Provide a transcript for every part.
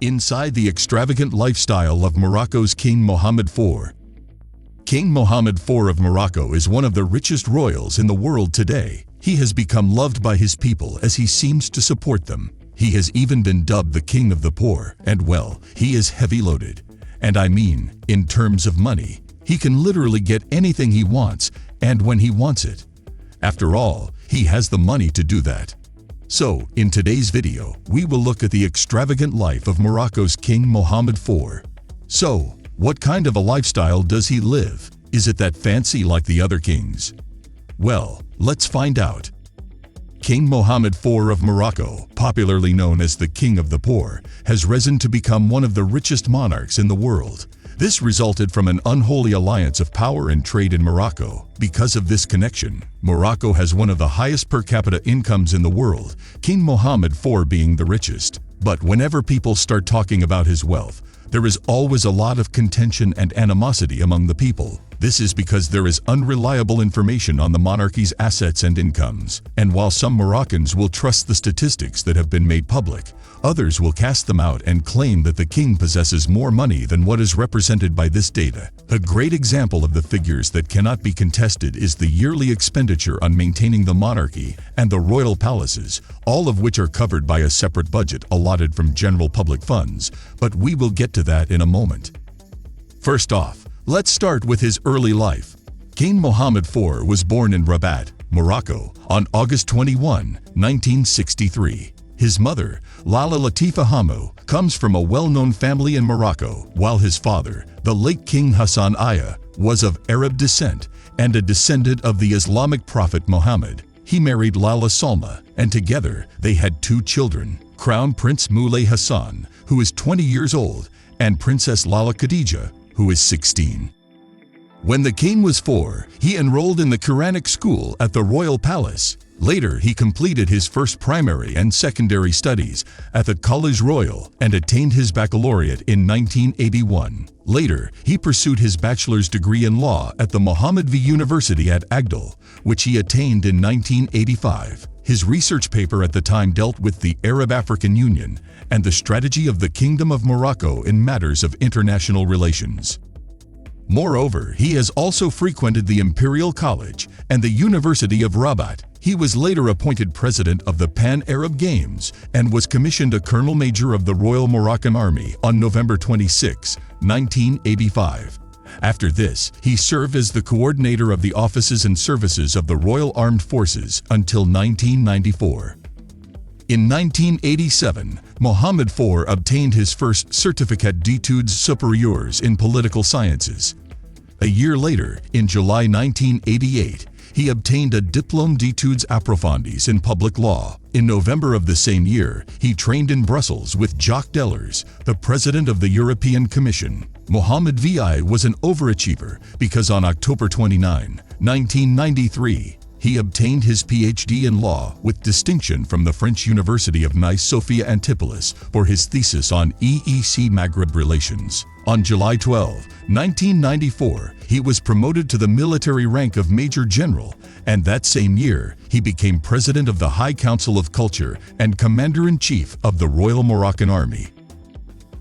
Inside the extravagant lifestyle of Morocco's King Mohammed IV. King Mohammed IV of Morocco is one of the richest royals in the world today. He has become loved by his people as he seems to support them. He has even been dubbed the King of the Poor, and well, he is heavy-loaded. And I mean, in terms of money, he can literally get anything he wants, and when he wants it. After all, he has the money to do that. So, in today's video, we will look at the extravagant life of Morocco's King Mohammed IV. So, what kind of a lifestyle does he live? Is it that fancy like the other kings? Well, let's find out. King Mohammed IV of Morocco, popularly known as the King of the Poor, has risen to become one of the richest monarchs in the world. This resulted from an unholy alliance of power and trade in Morocco. Because of this connection, Morocco has one of the highest per capita incomes in the world, King Mohammed IV being the richest. But whenever people start talking about his wealth, there is always a lot of contention and animosity among the people. This is because there is unreliable information on the monarchy's assets and incomes. And while some Moroccans will trust the statistics that have been made public, others will cast them out and claim that the king possesses more money than what is represented by this data. A great example of the figures that cannot be contested is the yearly expenditure on maintaining the monarchy and the royal palaces, all of which are covered by a separate budget allotted from general public funds, but we will get to that in a moment. First off, let's start with his early life. King Mohammed IV was born in Rabat, Morocco, on August 21, 1963. His mother, Lala Latifa Hamou, comes from a well-known family in Morocco, while his father, the late King Hassan Aya, was of Arab descent and a descendant of the Islamic prophet Mohammed. He married Lala Salma, and together they had two children, Crown Prince Moulay Hassan, who is 20 years old, and Princess Lala Khadija, who is 16. When the king was 4, he enrolled in the Quranic school at the royal palace. Later, he completed his first primary and secondary studies at the Collège Royal and attained his baccalaureate in 1981. Later, he pursued his bachelor's degree in law at the Mohammed V University at Agdal, which he attained in 1985. His research paper at the time dealt with the Arab-African Union and the strategy of the Kingdom of Morocco in matters of international relations. Moreover, he has also frequented the Imperial College and the University of Rabat. He was later appointed president of the Pan-Arab Games and was commissioned a Colonel Major of the Royal Moroccan Army on November 26, 1985. After this, he served as the coordinator of the offices and services of the Royal Armed Forces until 1994. In 1987, Mohammed IV obtained his first Certificat d'études supérieures in political sciences. A year later, in July 1988, he obtained a Diplôme d'études approfondies in public law. In November of the same year, he trained in Brussels with Jacques Delors, the president of the European Commission. Mohammed VI was an overachiever because on October 29, 1993, he obtained his PhD in law with distinction from the French University of Nice Sophia Antipolis for his thesis on EEC Maghreb relations. On July 12, 1994, he was promoted to the military rank of Major General, and that same year, he became President of the High Council of Culture and Commander-in-Chief of the Royal Moroccan Army.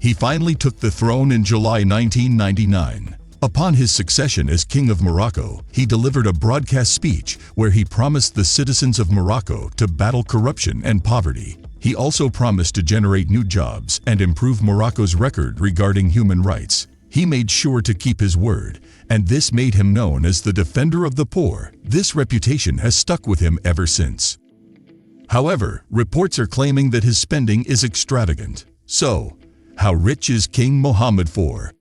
He finally took the throne in July 1999. Upon his succession as King of Morocco, he delivered a broadcast speech where he promised the citizens of Morocco to battle corruption and poverty. He also promised to generate new jobs and improve Morocco's record regarding human rights. He made sure to keep his word, and this made him known as the defender of the poor. This reputation has stuck with him ever since. However, reports are claiming that his spending is extravagant. So, how rich is King Mohammed IV?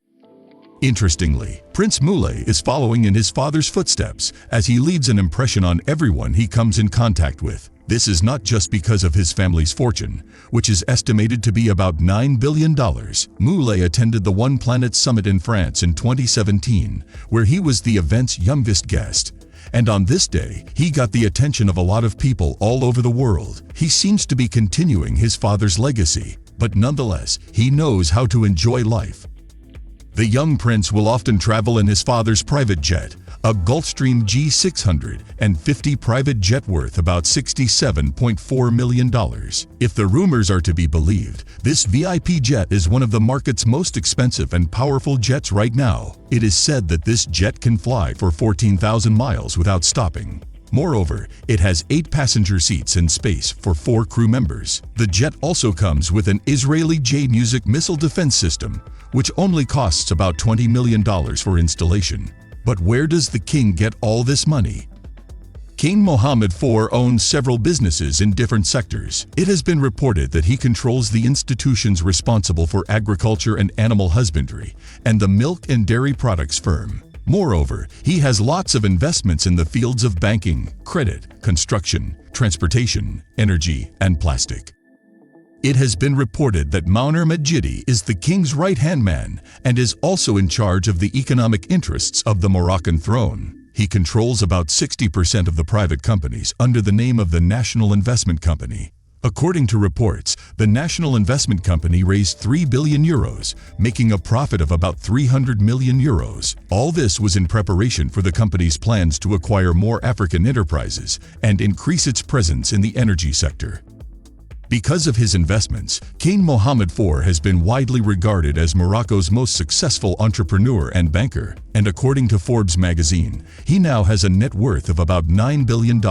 Interestingly, Prince Moulay is following in his father's footsteps as he leaves an impression on everyone he comes in contact with. This is not just because of his family's fortune, which is estimated to be about $9 billion. Moulay attended the One Planet Summit in France in 2017, where he was the event's youngest guest. And on this day, he got the attention of a lot of people all over the world. He seems to be continuing his father's legacy, but nonetheless, he knows how to enjoy life. The young prince will often travel in his father's private jet, a Gulfstream G650 private jet worth about $67.4 million. If the rumors are to be believed, this VIP jet is one of the market's most expensive and powerful jets right now. It is said that this jet can fly for 14,000 miles without stopping. Moreover, it has 8 passenger seats and space for 4 crew members. The jet also comes with an Israeli J-Music missile defense system, which only costs about $20 million for installation. But where does the king get all this money? King Mohammed IV owns several businesses in different sectors. It has been reported that he controls the institutions responsible for agriculture and animal husbandry, and the milk and dairy products firm. Moreover, he has lots of investments in the fields of banking, credit, construction, transportation, energy, and plastic. It has been reported that Mauner Majidi is the king's right-hand man and is also in charge of the economic interests of the Moroccan throne. He controls about 60% of the private companies under the name of the National Investment Company. According to reports, the National Investment Company raised 3 billion euros, making a profit of about 300 million euros. All this was in preparation for the company's plans to acquire more African enterprises and increase its presence in the energy sector. Because of his investments, King Mohammed IV has been widely regarded as Morocco's most successful entrepreneur and banker, and according to Forbes magazine, he now has a net worth of about $9 billion,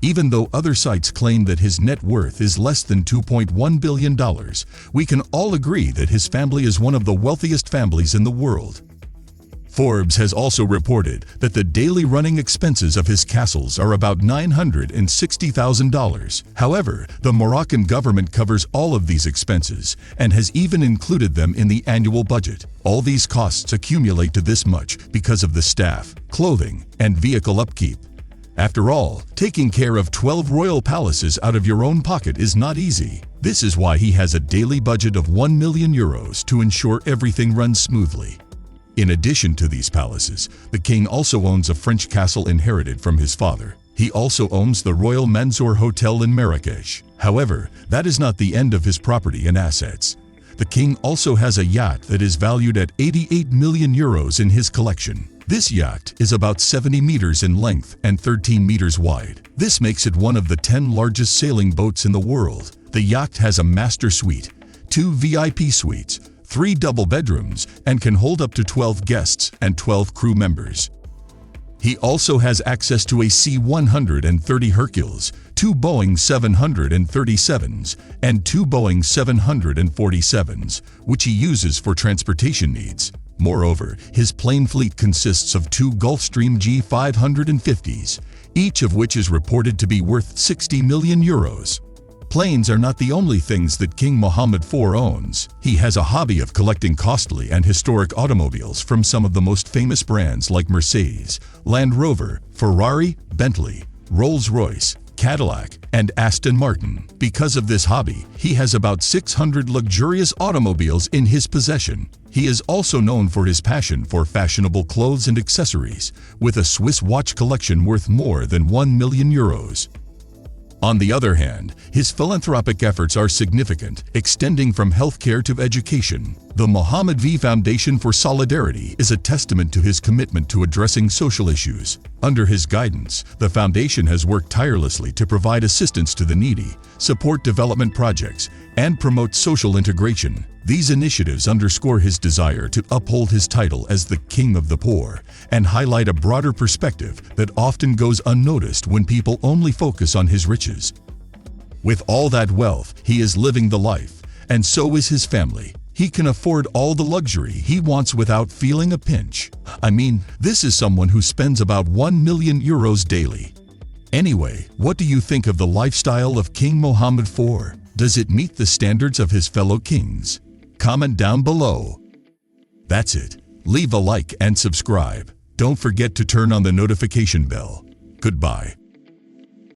even though other sites claim that his net worth is less than $2.1 billion. We can all agree that his family is one of the wealthiest families in the world. Forbes has also reported that the daily running expenses of his castles are about $960,000. However, the Moroccan government covers all of these expenses and has even included them in the annual budget. All these costs accumulate to this much because of the staff, clothing, and vehicle upkeep. After all, taking care of 12 royal palaces out of your own pocket is not easy. This is why he has a daily budget of 1 million euros to ensure everything runs smoothly. In addition to these palaces, the king also owns a French castle inherited from his father. He also owns the Royal Mansour Hotel in Marrakech. However, that is not the end of his property and assets. The king also has a yacht that is valued at 88 million euros in his collection. This yacht is about 70 meters in length and 13 meters wide. This makes it one of the 10 largest sailing boats in the world. The yacht has a master suite, 2 VIP suites, 3 double bedrooms, and can hold up to 12 guests and 12 crew members. He also has access to a C-130 Hercules, 2 Boeing 737s, and 2 Boeing 747s, which he uses for transportation needs. Moreover, his plane fleet consists of 2 Gulfstream G550s, each of which is reported to be worth 60 million euros. Planes are not the only things that King Mohammed IV owns. He has a hobby of collecting costly and historic automobiles from some of the most famous brands like Mercedes, Land Rover, Ferrari, Bentley, Rolls-Royce, Cadillac, and Aston Martin. Because of this hobby, he has about 600 luxurious automobiles in his possession. He is also known for his passion for fashionable clothes and accessories, with a Swiss watch collection worth more than 1 million euros. On the other hand, his philanthropic efforts are significant, extending from healthcare to education. The Mohammed V Foundation for Solidarity is a testament to his commitment to addressing social issues. Under his guidance, the foundation has worked tirelessly to provide assistance to the needy, support development projects, and promote social integration. These initiatives underscore his desire to uphold his title as the King of the Poor and highlight a broader perspective that often goes unnoticed when people only focus on his riches. With all that wealth, he is living the life, and so is his family. He can afford all the luxury he wants without feeling a pinch. I mean, this is someone who spends about 1 million euros daily. Anyway, what do you think of the lifestyle of King Mohammed IV? Does it meet the standards of his fellow kings? Comment down below. That's it. Leave a like and subscribe. Don't forget to turn on the notification bell. Goodbye.